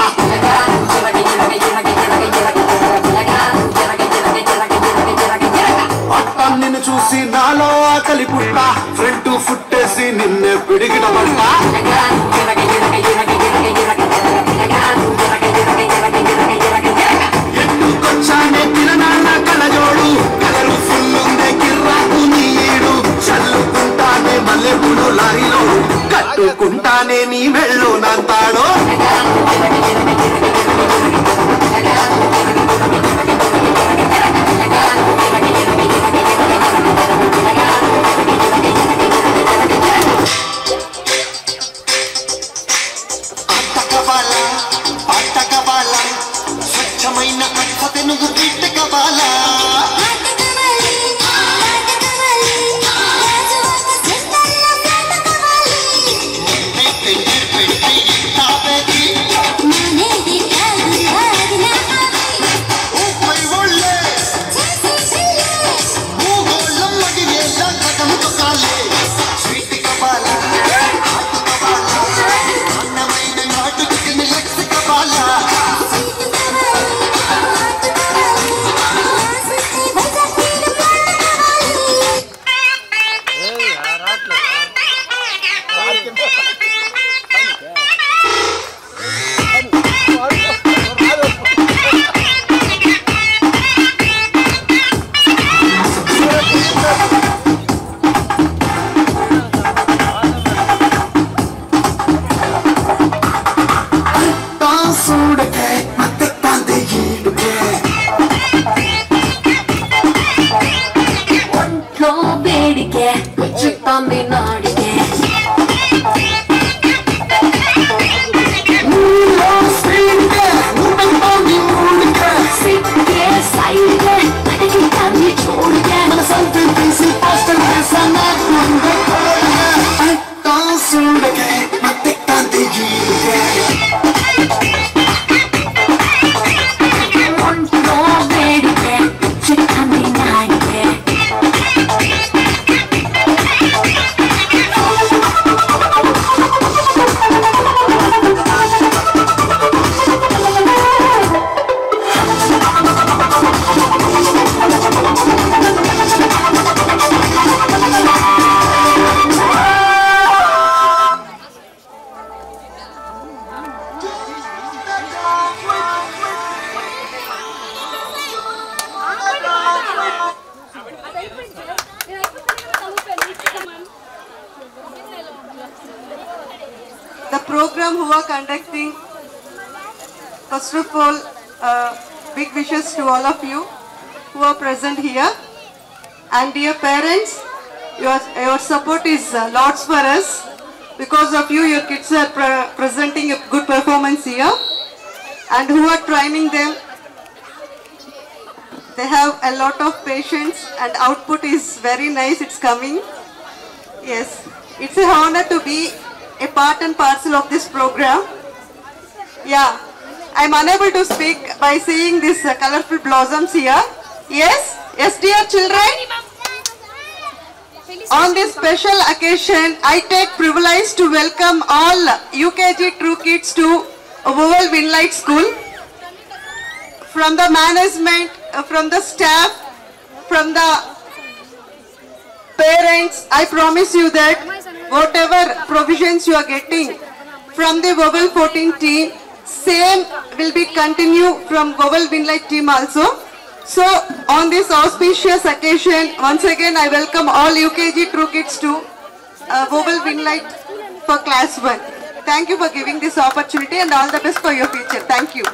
అట్ట నిన్ను చూసి నాలో ఆకలి పుట్ట ఫ్రంట్ ఫుట్టేసి నిన్నే పిడిగిన బంట ఎందుకొచ్చానే పిల్లనాన్న కలజోడు కలరు ఫుల్ ఉందే కిర్రాకు నీ ఈడు చల్లుకుంటానే మల్లెపూలు లారీలో కట్టుకుంటానే నీ మెళ్ళు నంతాడో అట్టకవాల స్వచ్ఛమైన అక్కతెనుగు బిట్టకవాల The program who are conducting, first of all, big wishes to all of you who are present here. And dear parents, your support is lots for us. Because of you, your kids are presenting a good performance here. And who are training them, they have a lot of patience and output is very nice, it's coming. Yes, it's an honor to be a part and parcel of this program. Yeah, I'm unable to speak by seeing these colorful blossoms here. Yes? Yes, dear children, on this special occasion, I take privilege to welcome all UKG True Kids to Vowel Winlight School. From the management, from the staff, from the parents, I promise you that whatever provisions you are getting from the Vowel 14 team, same will be continue from Vowel Winlight team also. So on this auspicious occasion, once again I welcome all UKG True Kids to Vowel Winlight for class 1. Thank you for giving this opportunity and all the best for your future. Thank you.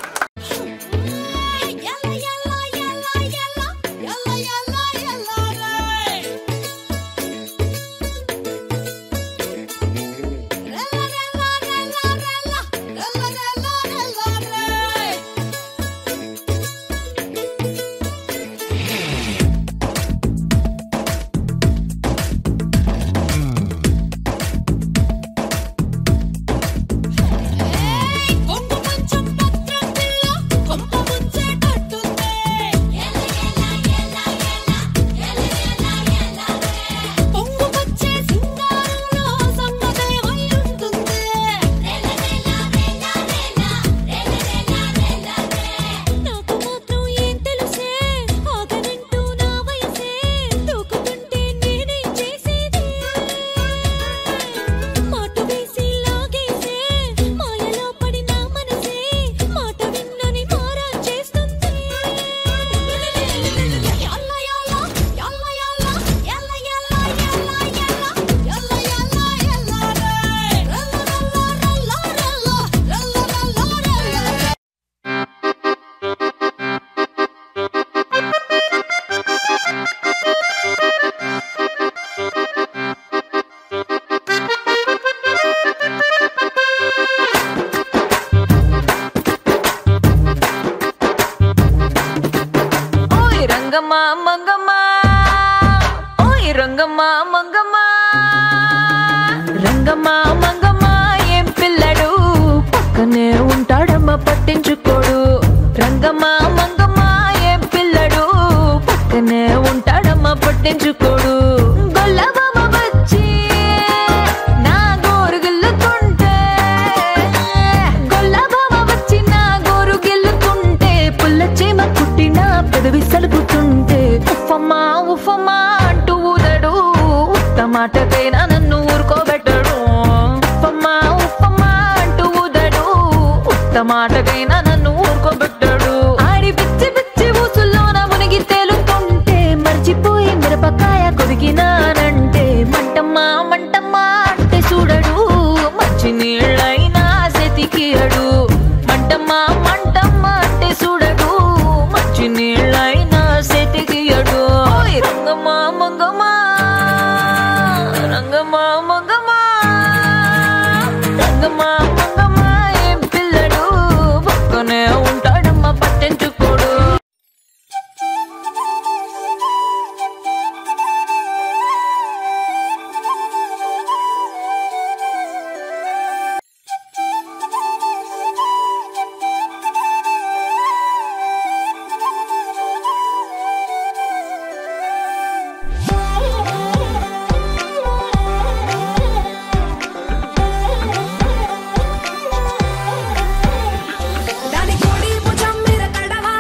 దాని కోడి భుజం మీద కడవా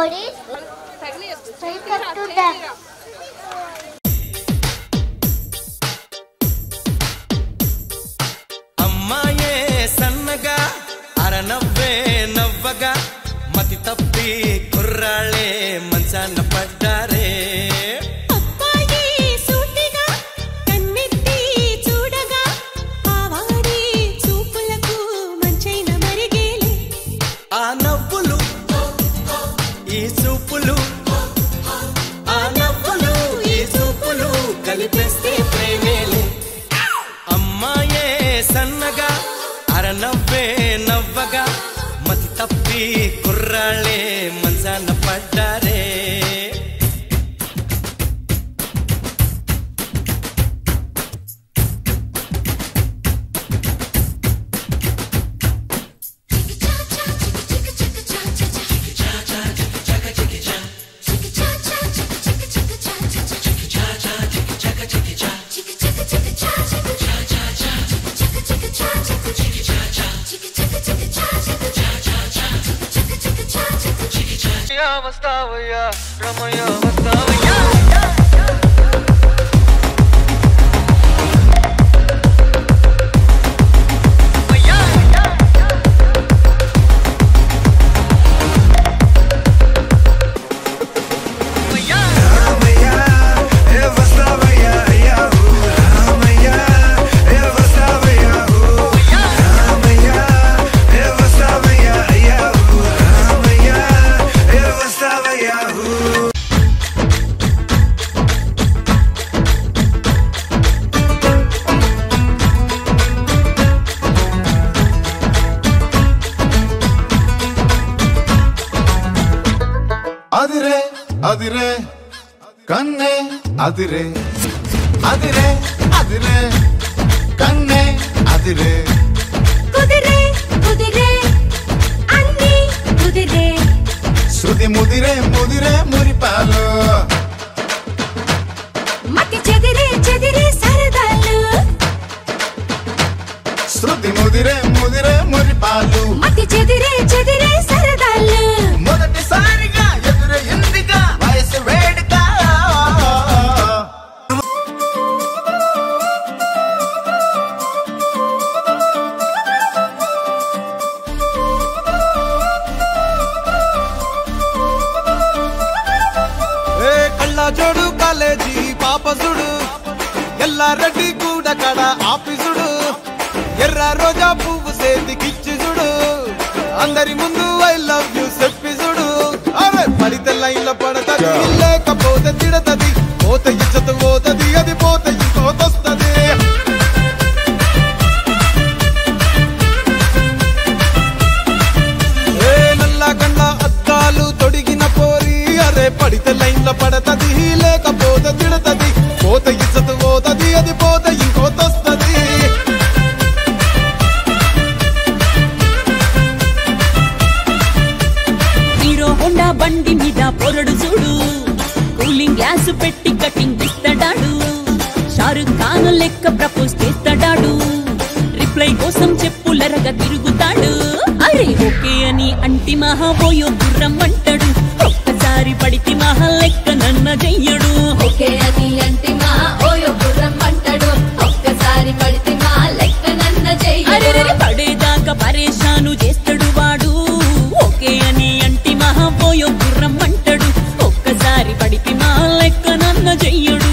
stories. Welcome to them. అమ్మాయే సన్నగా అరనవ్వే నవ్వగా మతి తప్పి కుర్రాళ్ళే మంచాన పడ్డారే. ఆ నవ్వులు ఈ చూపులు ఆ నవ్వులు ఈ చూపులు కలిపేస్తే ప్రేమేలే. అమ్మాయే సన్నగా అరనవ్వే నవ్వగా మతి తప్పి కుర్రాళ్ళే మంచాన పడ్డారే. వస్తావయ్యా రమయ్య వస్తావయ్యా. అదిరే అదిరే కన్నే అదిరే అదిరే అదిరే కన్నే అదిరే కుదిరే కుదిరే అన్ని కుదిరే శృతి ముదిరే ముదిరే మురిపాలు మతి చెదిరే చెదిరే సరదాలు శృతి ముదిరే ముదిరే మురిపాలు మతి చెదిరే చెదిరే సరదాలు మొదటిసారిగా ఎదురే ఇందిగా వయసు వేడుక కళ్ళజోడు కాలేజీ పాపసుడు ఎల్లారెడ్డి కూడా కడ ఆఫీసుడు ఎర్ర రోజా పువ్వు సేతికిచ్చి చూడు అందరి ముందు ఐ లవ్ యూ చెప్పి చూడు. అరే పడితే లైన్ల పడతది లేకపోతే తిడతది పోత ఇచ్చత పోతది అది పోత ఇంకోతొస్తది. నల్ల కళ్ళ అద్దాలు తొడిగిన పోరి అరే పడితే లైన్ల పడతది లేకపోతే తిడతది పోత ఇచ్చత పోతది అది పోత ఇంకోతొస్తది. హీరో హోండా బండి మీద పొరడు చూడు కూలింగ్ గ్లాస్ పెట్టి కటింగ్ ఇస్తాడాడు షారుఖ్ ఖాన్ లెక్క ప్రపోజ్ చేస్తాడాడు రిప్లై కోసం చెప్పులరగా తిరుగుతాడు. అరే ఓకే అని అంటి మహా పోయో గుర్రం అంటాడు ఒక్కసారి పడితే మహా లెక్క నన్న చెయ్యడు. ఓకే అని అంటే మా ఓయో గుర్రం అంటాడు ఒక్కసారి పడితే మా లెక్క నన్న చెయ్యడు. పడేదాకా పరేషాను చేస్తాడు వాడు ఓకే అని అంటి మహా పోయో గుర్రం అంటాడు ఒక్కసారి పడితే మా లెక్క నన్న చెయ్యడు.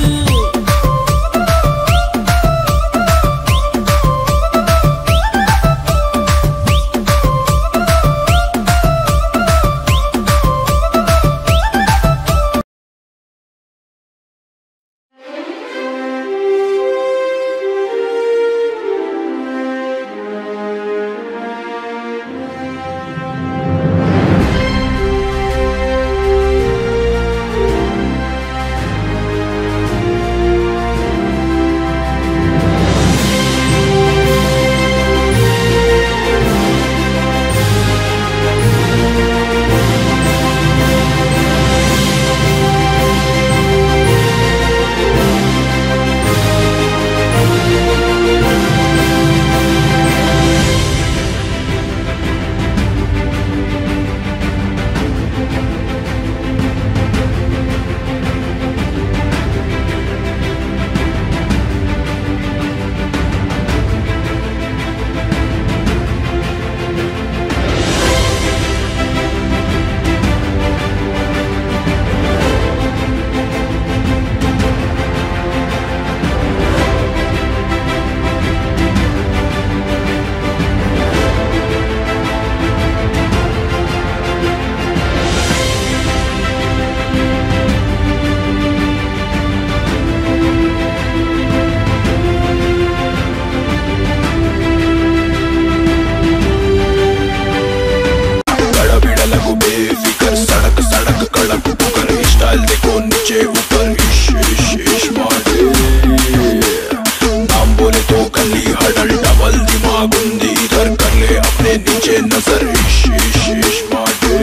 नीचे नजर इश इश इश माटे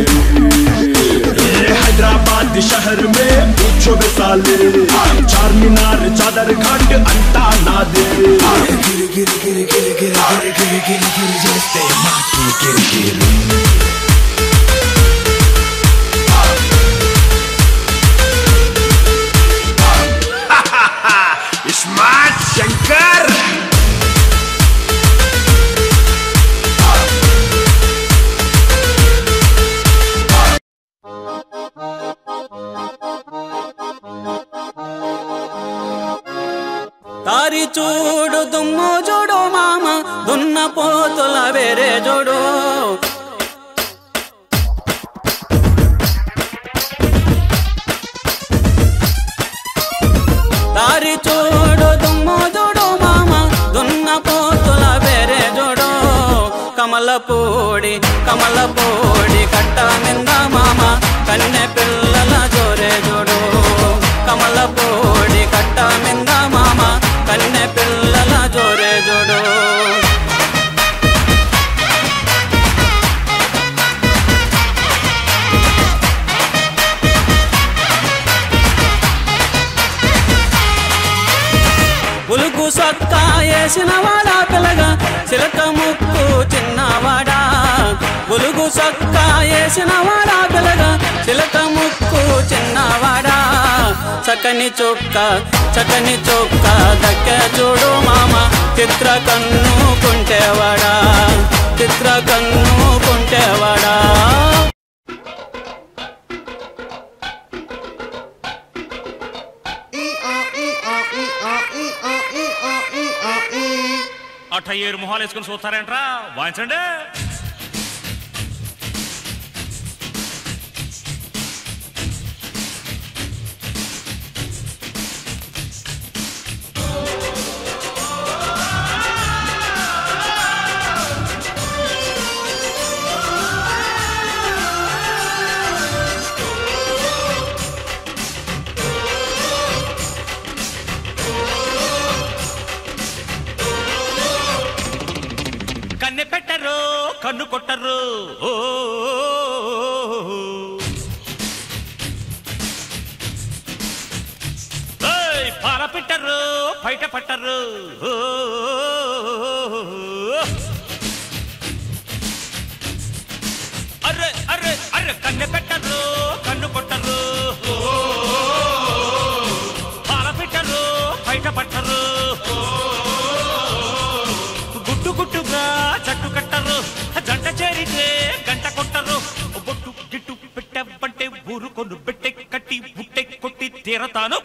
हैदराबाद शहर में पूछो बेसाले चार मीनार चादर घाट अंटा ना दे गिर गिर गिर गिर गिर गिर गिर गिर गिर जैसे माटी गिर गिर स्मार्ट शंकर తారి చూడు దుమ్ము చూడు మామ దున్న పోతుల వేరే చూడు తారి చూడు దుమ్ము చూడు మామ దున్న పోతుల వేరే చూడు కమలపూడి కట్ట నింద మామ కన్నె పిల్లల జోరే చూడు కమలపూడి కట్ట నింద మామ కన్నె పిల్లల జోరే చూడు పులుగు సొక్కా వేసిన వాడా పిల్లగా చిలక ముక్కు చిన్నవాడా పులుగు సొక్కా వేసిన వాడా పిల్లగా చిలక ముక్కు చిన్నవాడా చక్కని చొక్క దక్క చూడు మామ చిత్ర కన్ను కుంటేవాడా అట్ట ఏరు మొహాలు వేసుకుని చూస్తారేంట్రా వాయించండి కన్ను కొట్టరు పాల పెట్టరు బయట పట్టరు అర్రే అర్రే అర్రే కన్నె పెట్టరు కన్ను కొట్టరు పాల పెట్టరు బయట పట్టరు గుట్టుగా జట్టు కట్టరు జంట చేరితే గంట కొట్టరు బొట్టు గిట్టు పెట్టబంటే ఊరు కొను పెట్టె కట్టి బుట్టె కొట్టి తీరతాను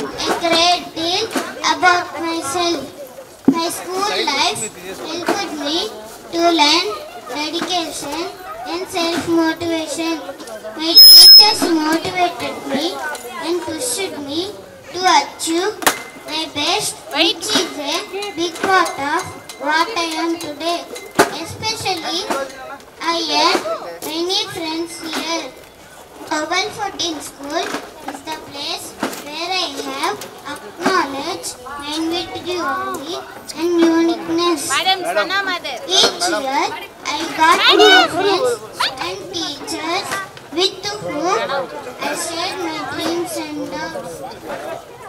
a great deal about myself. My school life helped me to learn dedication and self-motivation. My teachers motivated me and pushed me to achieve my best, which is a big part of what I am today. Especially, I have many friends here. Oval 14 School is the place where I have acknowledged my individuality and uniqueness. Each year, I got new friends and teachers with whom I shared my dreams and doubts.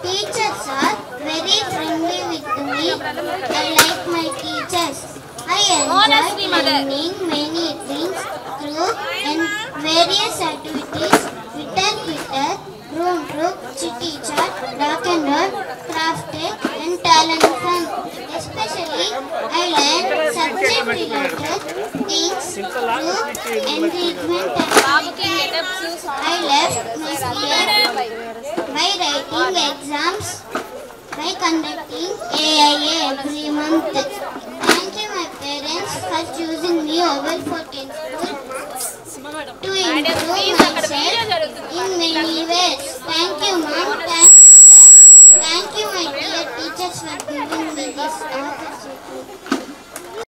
Teachers are very friendly with me. I like my teachers. I enjoy learning many things through and various activities, Twitter, room group, chitty chat, rock and roll, craft and talent fun. Especially, I learn subject related things through enrichment activities. I left my year by writing exams, by conducting AIA every month. Thank you my parents for choosing me Oval 14 School to improve myself in many ways. Thank you mom.